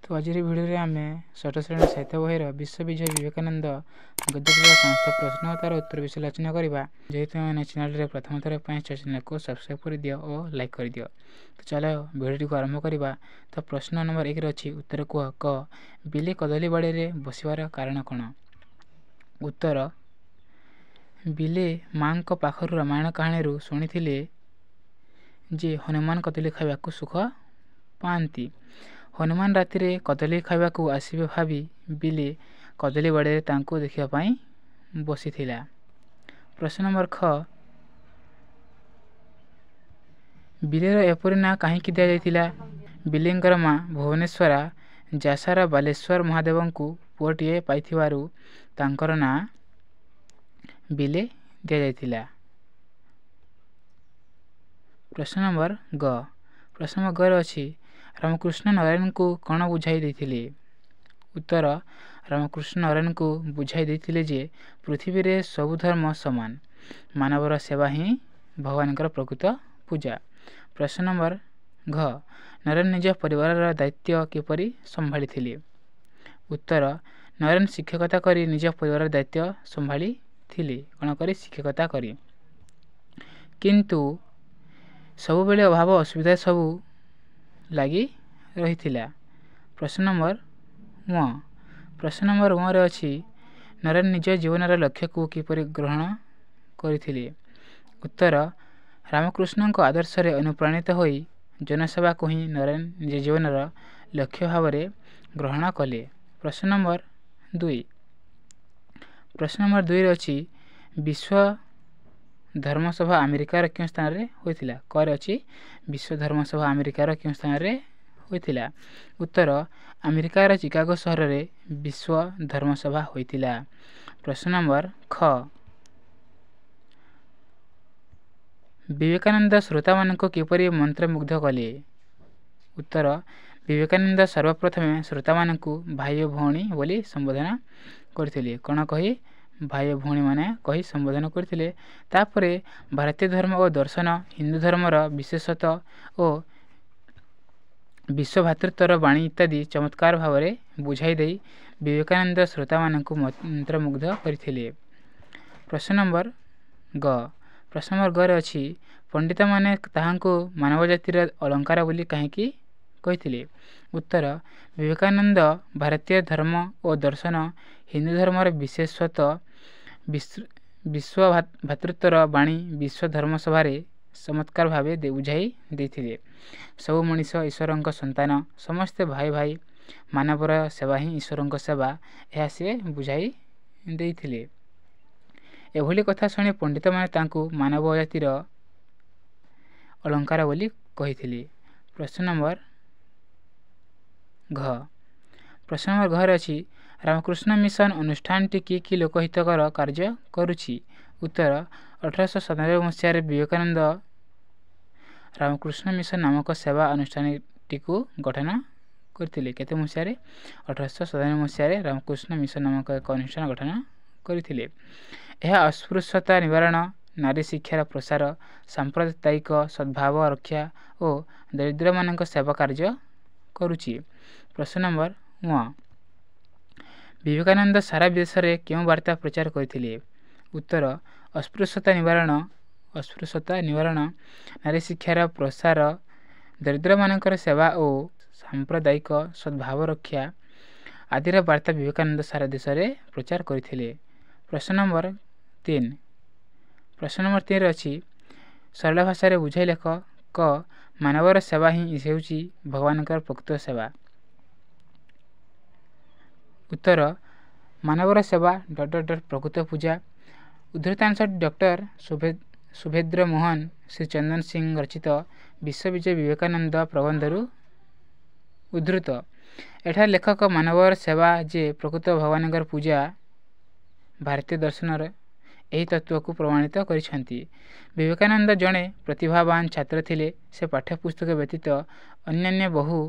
तो आज भिडियो आम षष्ठ श्रेणी साहित्य बहिर विश्वविजय विवेकानंद गद्य समस्त प्रश्न तार उत्तर विषय आलोचना करवा। जेहेतु मैंने चैनल प्रथम थर चैनल को सब्सक्राइब कर दियो और लाइक कर दियो। तो चलो भिडियो को आरंभ करवा। तो प्रश्न नंबर 1 अच्छी उत्तर कह क बिली कदली बाड़ी में बसवार कारण कौन। उत्तर बिली माँ पाखर रामायण कहानी शुणी जे हनुमान कदली खावा सुख पाती। हनुमान राति रे कदली खावा आसवे भावी बिली कदली बाड़ी देखापी बसी। प्रश्न नंबर ख बिलीर एपरी ना कहीं दि बिलींकर माँ भुवनेश्वरा जासार बालेश्वर महादेव को पुओटीए पाइथिवारु तांकर ना बिली दिया। प्रश्न नंबर ग प्रश्न नंबर ग अच्छी रामकृष्ण नारायण को कौन बुझाई देथिले। उत्तर रामकृष्ण नारायण को बुझाई देथिले जे पृथ्वी रे सब धर्म समान, मानवर सेवा ही भगवान प्रकृत पूजा। प्रश्न नंबर घ नारायण निज परिवार दायित्व किपरि संभाली थिले। उत्तर नारायण शिक्षकता करी निज परिवार दायित्व संभाली थिले। कौन करी शिक्षकता करी, किंतु सब बेले अभाव असुविधा सबू लगी रही। प्रश्न नंबर वन प्रश्न नंबर वन रे अच्छी नारायण निज जीवन लक्ष्य को किपरि ग्रहण करथिले। उत्तर रामकृष्ण को आदर्श रे अनुप्राणित होई जनसेवा को ही नारायण निज जीवन लक्ष्य भाव में ग्रहण कले। प्रश्न नंबर 2 प्रश्न नंबर 2 रे अच्छी विश्व धर्मसभा अमेरिकार क्यों स्थान रे होइथिला। कर अच्छी विश्व धर्मसभा अमेरिकार क्यों स्थान रे होइथिला। उत्तर अमेरिकार चिकागो शहर रे विश्व धर्मसभा होइथिला। प्रश्न नंबर ख विवेकानंद श्रोता मानक किपरि मंत्रमुग्ध कले। उत्तर विवेकानंद सर्वप्रथमे श्रोता मानक भाई और भौणी बोली संबोधन करथिले। कौन कही भाई और भौणी माने कही संबोधन करथिले। तापरे भारतीय धर्म और दर्शन हिंदू धर्मर विशेषत्व और विश्व भातृत्वर बाणी इत्यादि चमत्कार भाव में बुझाई दे विवेकानंद श्रोता मानक मंत्रमुग्ध करथिले। प्रश्न नंबर ग प्रश्न नंबर ग अच्छी पंडित माने ताहांको मानव जातिर अलंकार बोली कहीं कही। उत्तर विवेकानंद भारतीय धर्म और दर्शन हिंदू धर्मर विशेषत्व विश्व भातृत्वर बाणी विश्व धर्मसभा चमत्कार भाव बुझाई देथिले। सब मनीष ईश्वर संतान, समस्ते भाई भाई, मानवर सेवा ही ईश्वर सेवा, यह से बुझाई देथिले। एभली कथा शुणी पंडित माने तांको मानव जातिर अलंकार बोली कही। प्रश्न नंबर घ प्रश्न नंबर घर अच्छी रामकृष्ण मिशन अनुष्ठान टी कि लोकहितकर कार्य करुछि। उत्तर 1897 मसीह विवेकानंद रामकृष्ण मिशन नामक सेवा अनुष्ठान टी गठन करथिले। केते मसीह 1897 मसीह रामकृष्ण मिशन नामक एक अनुष्ठान गठन करथिले। यह अस्पृश्यता निवारण, नारी शिक्षार प्रसार, सांप्रदायिक सद्भाव रक्षा और दरिद्र मानक सेवा कार्य करुछि। प्रश्न नंबर 1 विवेकानंद सारा विदेश में क्यों वार्ता प्रचार करथिले। उत्तर अस्पृश्यता निवारण, नारी शिक्षार प्रसार, दरिद्र मानकर सेवा और सांप्रदायिक सद्भाव रक्षा आदि वार्ता विवेकानंद सारा देश में प्रचार करथिले। प्रश्न नंबर 3 प्रश्न नंबर 3 अच्छी सरल भाषा रे बुझाई लेख क मानवर सेवा ही हेउची भगवान प्रकृत सेवा। उत्तर मानवर सेवा ... प्रकृत पूजा। उद्धृतांश डॉक्टर सुभेद्र मोहन श्री चंदन सिंह रचित विश्वविजय विवेकानंद प्रबंधरु उद्धृत। एठार लेखक मानवर सेवा जे प्रकृत भगवान पूजा भारतीय दर्शन यही तत्व को प्रमाणित करिसेंती। विवेकानंद जड़े प्रतिभावान छात्र थिले। से पाठ्यपुस्तक व्यतीत अन्यान्य बहु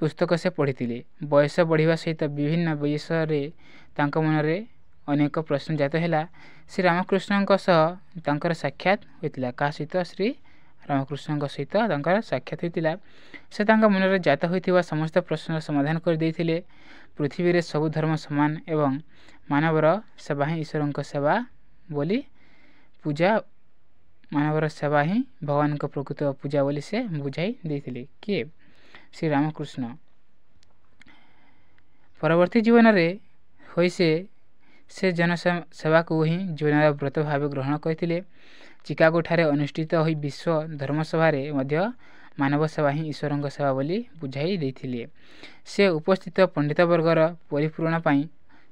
पुस्तक से पढ़ी। बयस बढ़िया सहित विभिन्न विषय तांका मन रे अनेक प्रश्न जात है। श्री रामकृष्ण साक्षात होता क्या सहित श्री ରାମକୃଷ୍ଣଙ୍କ ସହିତ ତାଙ୍କର ସାକ୍ଷାତ ହୋଇଥିଲା। ସେ ତାଙ୍କ ମନରେ ଜାତ ହୋଇଥିବା ସମସ୍ତ ପ୍ରଶ୍ନର ସମାଧାନ କରିଦେଇଥିଲେ। ପୃଥିବୀରେ ସବୁ ଧର୍ମ ସମାନ ଏବଂ ମାନବର ସେବା ହିଁ ଈଶ୍ୱରଙ୍କ ସେବା ବୋଲି ପୂଜା ମାନବର ସେବା ହିଁ ଭଗବାନଙ୍କ ପ୍ରକୃତ ପୂଜା ବୋଲି ସେ ବୁଝାଇ ଦେଇଥିଲେ। କିଏ? ଶ୍ରୀରାମକୃଷ୍ଣ। ପରବର୍ତ୍ତୀ ଜୀବନରେ ହୋଇ ସେ ଜନସେବାକୁ ହିଁ ଜୀବନର ବ୍ରତ ଭାବେ ଗ୍ରହଣ କରିଥିଲେ। ଚିକାଗୋଠାରେ ଅନୁଷ୍ଠିତ ହୋଇ ବିଶ୍ୱ ଧର୍ମସଭାରେ ମଧ୍ୟ ମାନବ ସେବା ହିଁ ଈଶ୍ୱରଙ୍କ ସେବା ବୋଲି ବୁଝାଇ ଦେଇଥିଲେ। ସେ ଉପସ୍ଥିତ ପଣ୍ଡିତବର୍ଗର ପରିପୂରଣ ପାଇଁ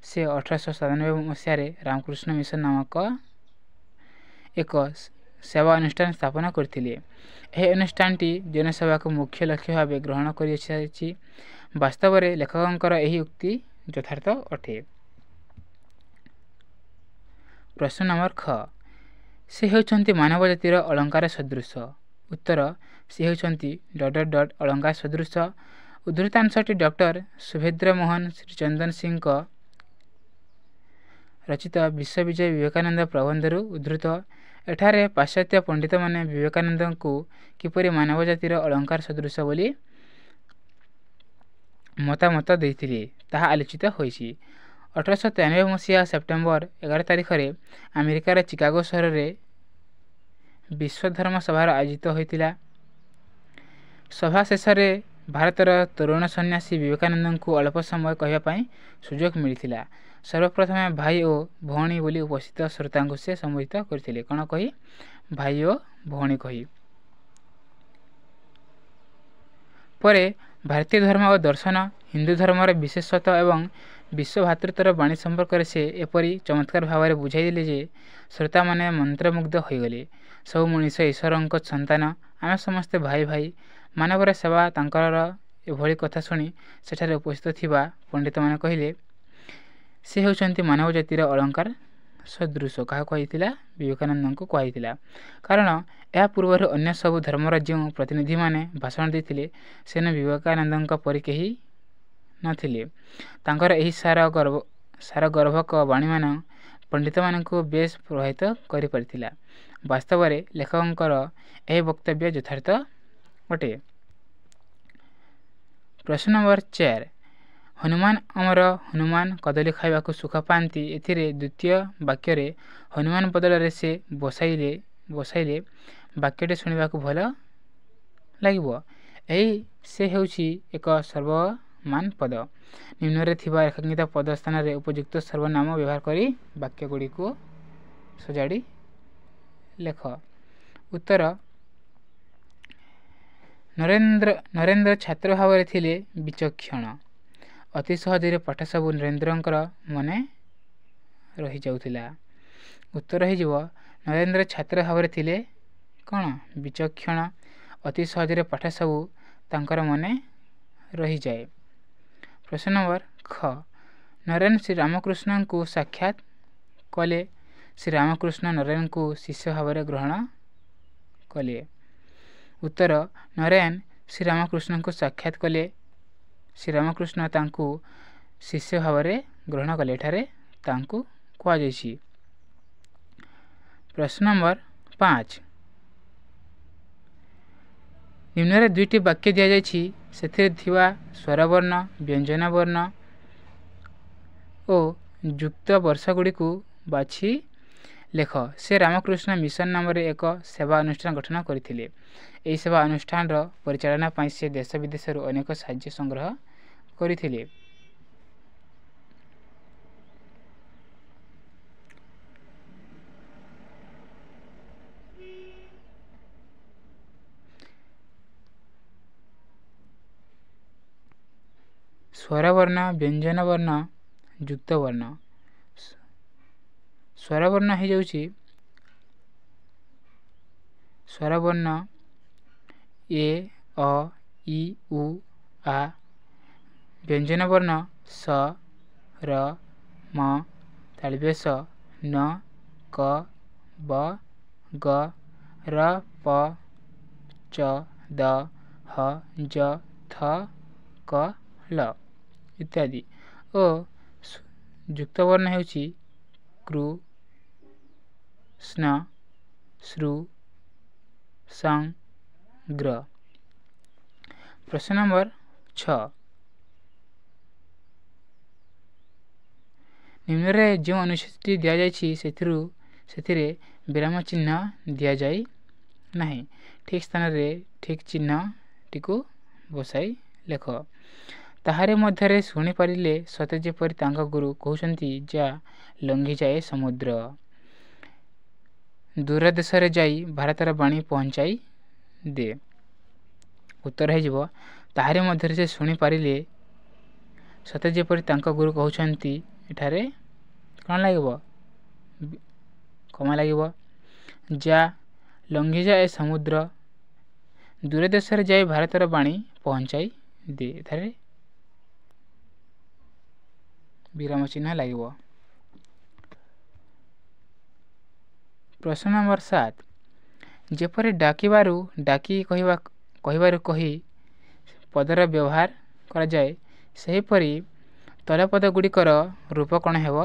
ସେ 1897 ମସିହାରେ ରାମକୃଷ୍ଣ ମିଶନ ନାମକ ଏକ ସେବା ଅନୁଷ୍ଠାନ ସ୍ଥାପନ କରିଥିଲେ। ଏହି ଅନୁଷ୍ଠାନଟି ଜନସେବାକୁ ମୁଖ୍ୟ ଲକ୍ଷ୍ୟ ଭାବେ ଗ୍ରହଣ କରିସାରିଛି। ବାସ୍ତବରେ ଲେଖକଙ୍କର ଏହି ଉକ୍ତି ଯଥାର୍ଥ ଅଟେ। ପ୍ରଶ୍ନ ନମ୍ବର ଖ। ସେ ହେଉଛନ୍ତି ମାନବ ଜାତିର ଅଳଙ୍କାର ସଦୃଶ। ଉତ୍ତର, ସେ ହେଉଛନ୍ତି ... ଅଳଙ୍କାର ସଦୃଶ। ଉଦ୍ଧୃତାଂଶଟି ଡକ୍ଟର ସୁଭେନ୍ଦ୍ର ମୋହନ ଶ୍ରୀଚନ୍ଦନ ସିଂଙ୍କ ରଚିତ ବିଶ୍ୱବିଜୟ ବିବେକାନନ୍ଦ ପ୍ରବନ୍ଧରୁ ଉଦ୍ଧୃତ। ଏଠାରେ ପାଶ୍ଚାତ୍ୟ ପଣ୍ଡିତମାନେ ବିବେକାନନ୍ଦଙ୍କୁ କିପରି ମାନବ ଜାତିର ଅଳଙ୍କାର ସଦୃଶ ବୋଲି ମତାମତ ଦେଇଥିଲେ ତାହା ଆଲୋଚିତ ହୋଇଛି। 1893 ମସିହା ସେପ୍ଟେମ୍ବର 11 ତାରିଖରେ ଆମେରିକାର ଚିକାଗୋ ସହରରେ ବିଶ୍ୱଧର୍ମ ସଭାର ଆୟୋଜିତ ହୋଇଥିଲା। ସଭା ଶେଷରେ ଭାରତର ତରୁଣ ସନ୍ନ୍ୟାସୀ ବିବେକାନନ୍ଦଙ୍କୁ ଅଳ୍ପ ସମୟ କହିବା ପାଇଁ ସୁଯୋଗ ମିଳିଥିଲା। ସର୍ବପ୍ରଥମେ ଭାଇ ଓ ଭଉଣୀ ବୋଲି ଉପସ୍ଥିତ ଶ୍ରୋତାଙ୍କୁ ସେ ସମ୍ବୋଧିତ କରିଥିଲେ। କ'ଣ କହି? ଭାଇ ଓ ଭଉଣୀ କହି। ପରେ ଭାରତୀୟ ଧର୍ମ ଓ ଦର୍ଶନ, ହିନ୍ଦୁ ଧର୍ମର ବିଶେଷତ୍ୱ ଏବଂ ବିଶ୍ୱ ଭାତୃତ୍ୱର ବାଣୀ ସମ୍ପର୍କରେ ସେ ଏପରି ଚମତ୍କାର ଭାବରେ ବୁଝାଇଦେଲେ ଯେ ଶ୍ରୋତାମାନେ ମନ୍ତ୍ରମୁଗ୍ଧ ହୋଇଗଲେ। ସବୁ ମଣିଷ ଈଶ୍ୱରଙ୍କ ସନ୍ତାନ, ଆମେ ସମସ୍ତେ ଭାଇ ଭାଇ, ମାନବର ସେବା। ତାଙ୍କର ଏଭଳି କଥା ଶୁଣି ସେଠାରେ ଉପସ୍ଥିତ ଥିବା ପଣ୍ଡିତମାନେ କହିଲେ, ସେ ହେଉଛନ୍ତି ମାନବ ଜାତିର ଅଳଙ୍କାର ସଦୃଶ। କାହାକୁ କୁହାଯାଇଥିଲା? ବିବେକାନନ୍ଦଙ୍କୁ କୁହାଯାଇଥିଲା। କାରଣ ଏହା ପୂର୍ବରୁ ଅନ୍ୟ ସବୁ ଧର୍ମର ଯେଉଁ ପ୍ରତିନିଧିମାନେ ଭାଷଣ ଦେଇଥିଲେ ସେନ ବିବେକାନନ୍ଦଙ୍କ ପରି କେହି ନଥିଲେ। ତାଙ୍କର ଏହି ସାରଗର୍ଭକ ବାଣୀମାନ ପଣ୍ଡିତମାନଙ୍କୁ ବେଶ୍ ପ୍ରଭାବିତ କରିପାରିଥିଲା। ବାସ୍ତବରେ ଲେଖକଙ୍କର ଏହି ବକ୍ତବ୍ୟ ଯଥାର୍ଥ ଅଟେ। ପ୍ରଶ୍ନ ନମ୍ବର 4। ହନୁମାନ ଅମର ହନୁମାନ କଦଳୀ ଖାଇବାକୁ ସୁଖ ପାଆନ୍ତି। ଏଥିରେ ଦ୍ୱିତୀୟ ବାକ୍ୟରେ ହନୁମାନ ବଦଳରେ ସେ ବସାଇଲେ ବାକ୍ୟଟି ଶୁଣିବାକୁ ଭଲ ଲାଗିବ। ଏହି ସେ ହେଉଛି ଏକ ସର୍ବନାମ ପଦ। ନିମ୍ନରେ ଥିବା ରେଖାଙ୍କିତ ପଦ ସ୍ଥାନରେ ଉପଯୁକ୍ତ ସର୍ବନାମ ବ୍ୟବହାର କରି ବାକ୍ୟଗୁଡ଼ିକୁ ସଜାଡ଼ି ଲେଖ। ଉତ୍ତର, ନରେନ୍ଦ୍ର ଛାତ୍ର ଭାବରେ ଥିଲେ ବିଚକ୍ଷଣ। ଅତି ସହଜରେ ପାଠ ସବୁ ନରେନ୍ଦ୍ରଙ୍କର ମନେ ରହିଯାଉଥିଲା। ଉତ୍ତର ହୋଇଯିବ, ନରେନ୍ଦ୍ର ଛାତ୍ର ଭାବରେ ଥିଲେ କ'ଣ? ବିଚକ୍ଷଣ। ଅତି ସହଜରେ ପାଠ ସବୁ ତାଙ୍କର ମନେ ରହିଯାଏ। ପ୍ରଶ୍ନ ନମ୍ବର ଖ। ନରେନ୍ଦ୍ର ଶ୍ରୀରାମକୃଷ୍ଣଙ୍କୁ ସାକ୍ଷାତ କଲେ। ଶ୍ରୀରାମକୃଷ୍ଣ ନରେନ୍ଦ୍ରଙ୍କୁ ଶିଷ୍ୟ ଭାବରେ ଗ୍ରହଣ କଲେ। ଉତ୍ତର, ନରେନ୍ଦ୍ର ଶ୍ରୀରାମକୃଷ୍ଣଙ୍କୁ ସାକ୍ଷାତ କଲେ। ଶ୍ରୀରାମକୃଷ୍ଣ ତାଙ୍କୁ ଶିଷ୍ୟ ଭାବରେ ଗ୍ରହଣ କଲେ। ଏଠାରେ ତାଙ୍କୁ କୁହାଯାଇଛି। ପ୍ରଶ୍ନ ନମ୍ବର 5। ନିମ୍ନରେ ଦୁଇଟି ବାକ୍ୟ ଦିଆଯାଇଛି। ସେଥିରେ ଥିବା ସ୍ୱରବର୍ଣ୍ଣ, ବ୍ୟଞ୍ଜନ ବର୍ଣ୍ଣ ଓ ଯୁକ୍ତ ବର୍ଷଗୁଡ଼ିକୁ ବାଛି ଲେଖ। ସେ ରାମକୃଷ୍ଣ ମିଶନ ନାମରେ ଏକ ସେବା ଅନୁଷ୍ଠାନ ଗଠନ କରିଥିଲେ। ଏହି ସେବା ଅନୁଷ୍ଠାନର ପରିଚାଳନା ପାଇଁ ସେ ଦେଶ ବିଦେଶରୁ ଅନେକ ସାହାଯ୍ୟ ସଂଗ୍ରହ କରିଥିଲେ। ସ୍ୱରବର୍ଣ୍ଣ, ବ୍ୟଞ୍ଜନ ବର୍ଣ୍ଣ, ଯୁକ୍ତ ବର୍ଣ୍ଣ। ସ୍ୱରବର୍ଣ୍ଣ ହୋଇଯାଉଛି ସ୍ୱରବର୍ଣ୍ଣ ଏ, ଅ, ଇ, ଉ, ଆ। ବ୍ୟଞ୍ଜନ ବର୍ଣ୍ଣ ସ, ର, ମ, ତାଳବ୍ୟ ଶ, ନ, କ, ବ, ଗ, ର, ପ, ଚ, ଦ, ହ, ଜ, ଥ, କ, ଳ ଇତ୍ୟାଦି। ଓ ଯୁକ୍ତ ବର୍ଣ୍ଣ ହେଉଛି କୃ, ସ୍ନ, ସୃ, ସଂ, ଗ୍ର। ପ୍ରଶ୍ନ ନମ୍ବର 6 ନିମ୍ନରେ ଯେଉଁ ଅନୁଚ୍ଛେଦଟି ଦିଆଯାଇଛି ସେଥିରେ ବିରାମ ଚିହ୍ନ ଦିଆଯାଇ ନାହିଁ। ଠିକ୍ ସ୍ଥାନରେ ଠିକ୍ ଚିହ୍ନଟିକୁ ବସାଇ ଲେଖ। ତାହାରି ମଧ୍ୟରେ ଶୁଣିପାରିଲେ ସତେ ଯେପରି ତାଙ୍କ ଗୁରୁ କହୁଛନ୍ତି ଯା ଲଙ୍ଘିଯାଏ ସମୁଦ୍ର। ଦୂର ଦେଶରେ ଯାଇ ଭାରତର ବାଣୀ ପହଞ୍ଚାଇ ଦେ। ଉତ୍ତର ହୋଇଯିବ ତାହାରି ମଧ୍ୟରେ ସେ ଶୁଣିପାରିଲେ ସତେ ଯେପରି ତାଙ୍କ ଗୁରୁ କହୁଛନ୍ତି। ଏଠାରେ କ'ଣ ଲାଗିବ? କମା ଲାଗିବ। ଯା ଲଙ୍ଘିଯାଏ ସମୁଦ୍ର ଦୂର ଦେଶରେ ଯାଇ ଭାରତର ବାଣୀ ପହଞ୍ଚାଇ ଦେ। ଏଠାରେ ବିରାମ ଚିହ୍ନ ଲାଗିବ। ପ୍ରଶ୍ନ ନମ୍ବର 7 ଯେପରି ଡାକିବାରୁ ଡାକି କହିବାରୁ କହି ପଦର ବ୍ୟବହାର କରାଯାଏ ସେହିପରି ତଳ ପଦଗୁଡ଼ିକର ରୂପ କ'ଣ ହେବ?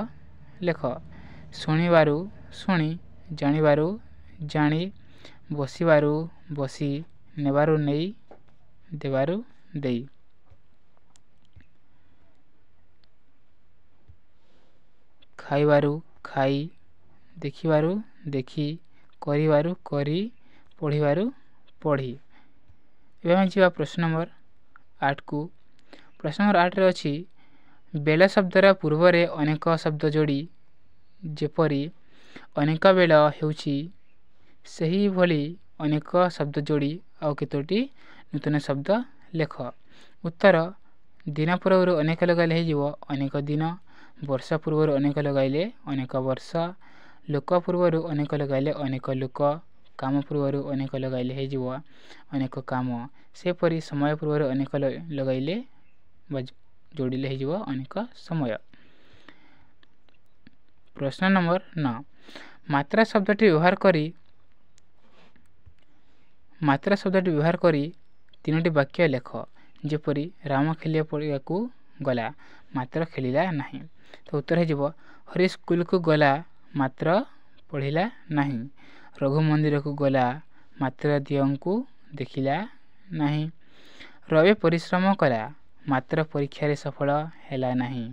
ଲେଖ। ଶୁଣିବାରୁ ଶୁଣି, ଜାଣିବାରୁ ଜାଣି, ବସିବାରୁ ବସି, ନେବାରୁ ନେଇ, ଦେବାରୁ ଦେଇ। ଖାଇବାରୁ ଖାଇ, ଦେଖିବାରୁ ଦେଖି, କରିବାରୁ କରି, ପଢ଼ିବାରୁ ପଢ଼ି। ଏବେ ଆମେ ଯିବା ପ୍ରଶ୍ନ ନମ୍ବର 8କୁ। ପ୍ରଶ୍ନ ନମ୍ବର 8ରେ ଅଛି ବେଳ ଶବ୍ଦର ପୂର୍ବରେ ଅନେକ ଶବ୍ଦ ଯୋଡ଼ି ଯେପରି ଅନେକ ବେଳ ହେଉଛି ସେହିଭଳି ଅନେକ ଶବ୍ଦ ଯୋଡ଼ି ଆଉ କେତୋଟି ନୂତନ ଶବ୍ଦ ଲେଖ। ଉତ୍ତର ଦିନ ପୂର୍ବରୁ ଅନେକ ଲଗାଇଲେ ହୋଇଯିବ ଅନେକ ଦିନ। ବର୍ଷ ପୂର୍ବରୁ ଅନେକ ଲଗାଇଲେ ଅନେକ ବର୍ଷ। ଲୋକ ପୂର୍ବରୁ ଅନେକ ଲଗାଇଲେ ଅନେକ ଲୋକ। କାମ ପୂର୍ବରୁ ଅନେକ ଲଗାଇଲେ ହୋଇଯିବ ଅନେକ କାମ। ସେପରି ସମୟ ପୂର୍ବରୁ ଅନେକ ଲଗାଇଲେ ବା ଯୋଡ଼ିଲେ ହୋଇଯିବ ଅନେକ ସମୟ। ପ୍ରଶ୍ନ ନମ୍ବର 9 ମାତ୍ରା ଶବ୍ଦଟି ବ୍ୟବହାର କରି 3ଟି ବାକ୍ୟ ଲେଖ। ଯେପରି ରାମ ଖେଳିବା ପଡ଼ିଆକୁ ଗଲା ମାତ୍ର ଖେଳିଲା ନାହିଁ। ତ ଉତ୍ତର ହୋଇଯିବ ହରି ସ୍କୁଲକୁ ଗଲା ମାତ୍ର ପଢ଼ିଲା ନାହିଁ। ରଘୁ ମନ୍ଦିରକୁ ଗଲା ମାତ୍ର ଦିଅଙ୍କୁ ଦେଖିଲା ନାହିଁ। ରବି ପରିଶ୍ରମ କଲା ମାତ୍ର ପରୀକ୍ଷାରେ ସଫଳ ହେଲା ନାହିଁ।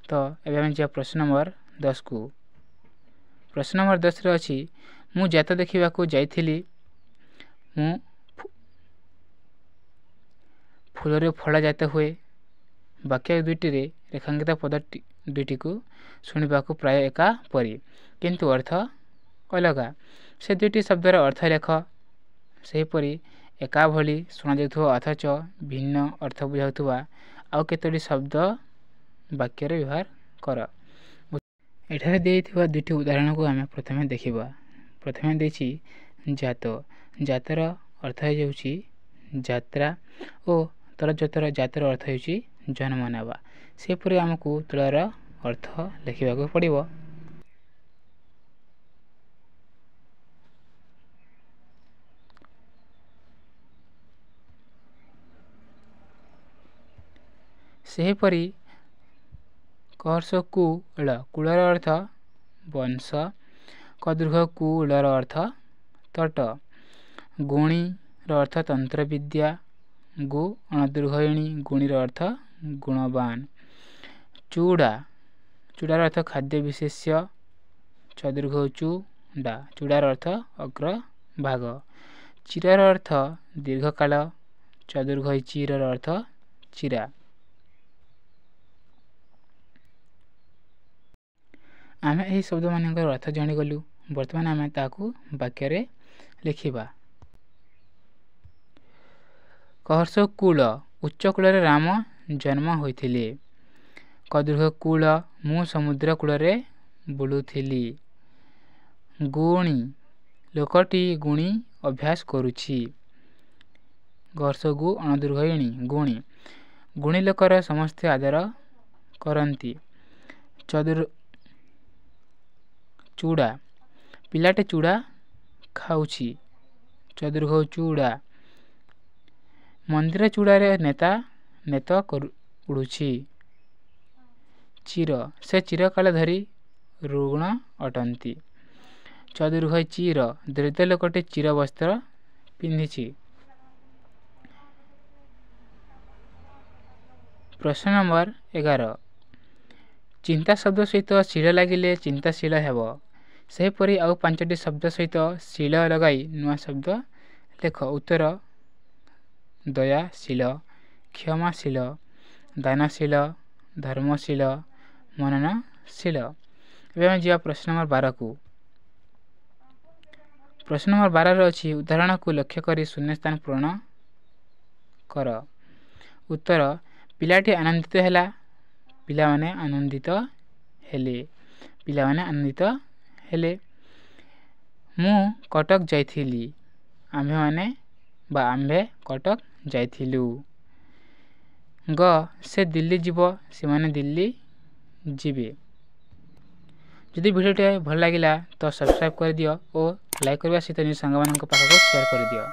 ତ ଏବେ ଆମେ ଯିବା ପ୍ରଶ୍ନ ନମ୍ବର 10କୁ। ପ୍ରଶ୍ନ ନମ୍ବର 10ରେ ଅଛି ମୁଁ ଜାତ ଦେଖିବାକୁ ଯାଇଥିଲି। ମୁଁ ଫୁଲରୁ ଫଳ ଜାତ ହୁଏ। ବାକ୍ୟ 2ଟିରେ ରେଖାଙ୍କିତ ପଦ 2ଟିକୁ ଶୁଣିବାକୁ ପ୍ରାୟ ଏକା ପରି କିନ୍ତୁ ଅର୍ଥ ଅଲଗା। ସେ 2ଟି ଶବ୍ଦର ଅର୍ଥ ଲେଖ। ସେହିପରି ଏକା ଭଳି ଶୁଣାଯାଉଥିବା ଅଥଚ ଭିନ୍ନ ଅର୍ଥ ବୁଝାଉଥିବା ଆଉ କେତୋଟି ଶବ୍ଦ ବାକ୍ୟରେ ବ୍ୟବହାର କର। ଏଠାରେ ଦେଇଥିବା 2ଟି ଉଦାହରଣକୁ ଆମେ ପ୍ରଥମେ ଦେଖିବା। ପ୍ରଥମେ ଦେଇଛି ଜାତ। ଜାତର ଅର୍ଥ ହେଉଛି ଯାତ୍ରା ଓ ତଳଜାତର ଜାତର ଅର୍ଥ ହେଉଛି ଜନ୍ମ ନେବା। ସେପରି ଆମକୁ ତଳର ଅର୍ଥ ଲେଖିବାକୁ ପଡ଼ିବ। ସେହିପରି କହର୍ଷ କୂଳ କୂଳର ଅର୍ଥ ବଂଶ। କଦୀର୍ଘ କୂଳର ଅର୍ଥ ତଟ। ଗୁଣୀର ଅର୍ଥ ତନ୍ତ୍ରବିଦ୍ୟା। ଗୁ ଅଣଦୀର୍ଘଇଣୀ ଗୁଣୀର ଅର୍ଥ ଗୁଣବାନ। ଚୂଡ଼ା ଚୂଡ଼ାର ଅର୍ଥ ଖାଦ୍ୟ ବିଶେଷ୍ୟ। ଚଦୀର୍ଘ ଚୂଡ଼ା ଚୂଡ଼ାର ଅର୍ଥ ଅଗ୍ରଭାଗ। ଚିରର ଅର୍ଥ ଦୀର୍ଘକାଳ। ଚଦୀର୍ଘ ଚିରର ଅର୍ଥ ଚିରା। ଆମେ ଏହି ଶବ୍ଦମାନଙ୍କର ଅର୍ଥ ଜାଣିଗଲୁ। ବର୍ତ୍ତମାନ ଆମେ ତାହାକୁ ବାକ୍ୟରେ ଲେଖିବା। କହର୍ଷ କୂଳ ଉଚ୍ଚ କୂଳରେ ରାମ ଜନ୍ମ ହୋଇଥିଲେ। କଦୀର୍ଘ କୂଳ ମୁଁ ସମୁଦ୍ର କୂଳରେ ବୁଲୁଥିଲି। ଗୁଣୀ ଲୋକଟି ଗୁଣୀ ଅଭ୍ୟାସ କରୁଛି। କହର୍ଷ ଗୁ ଅଣଦୀର୍ଘଇଣୀ ଗୁଣୀ ଗୁଣୀ ଲୋକର ସମସ୍ତେ ଆଦର କରନ୍ତି। ଚୂଡ଼ା ପିଲାଟେ ଚୂଡ଼ା ଖାଉଛି। ଚଦୀର୍ଘ ଚୂଡ଼ା ମନ୍ଦିର ଚୂଡ଼ାରେ ନେତ ଉଡ଼ୁଛି। ଚିର ସେ ଚିରକାଳ ଧରି ରୁଗ୍ଣ ଅଟନ୍ତି। ଚଦୀର୍ଘ ଚିର ଦରିଦ୍ର ଲୋକଟି ଚିର ବସ୍ତ୍ର ପିନ୍ଧିଛି। प्रश्न नंबर 11 चिंता शब्द सहित शील लगिले चिंताशील हेब सेहीपरि आउ 5टी शब्द सहित शील लगाई नुआ शब्द लेख उत्तर दयाशील क्षमाशील दानशील धर्मशील मननशील एवं जी प्रश्न नंबर 12 को प्रश्न नंबर 12 अच्छी उदाहरण को लक्ष्य कर शून्य स्थान पूर्ण कर उत्तर पिलाटी आनंदित हैला पिला माने आनंदित हेले मु कटक जाइथिली आम्भे माने बा आम्भे कटक जाइथिलु ग से दिल्ली जीव से माने दिल्ली जीवे जदि वीडियोटी भल लगिला तो सब्सक्राइब कर दियो और लाइक करबा सहित निज संग मानक पाखको शेयर कर दियो।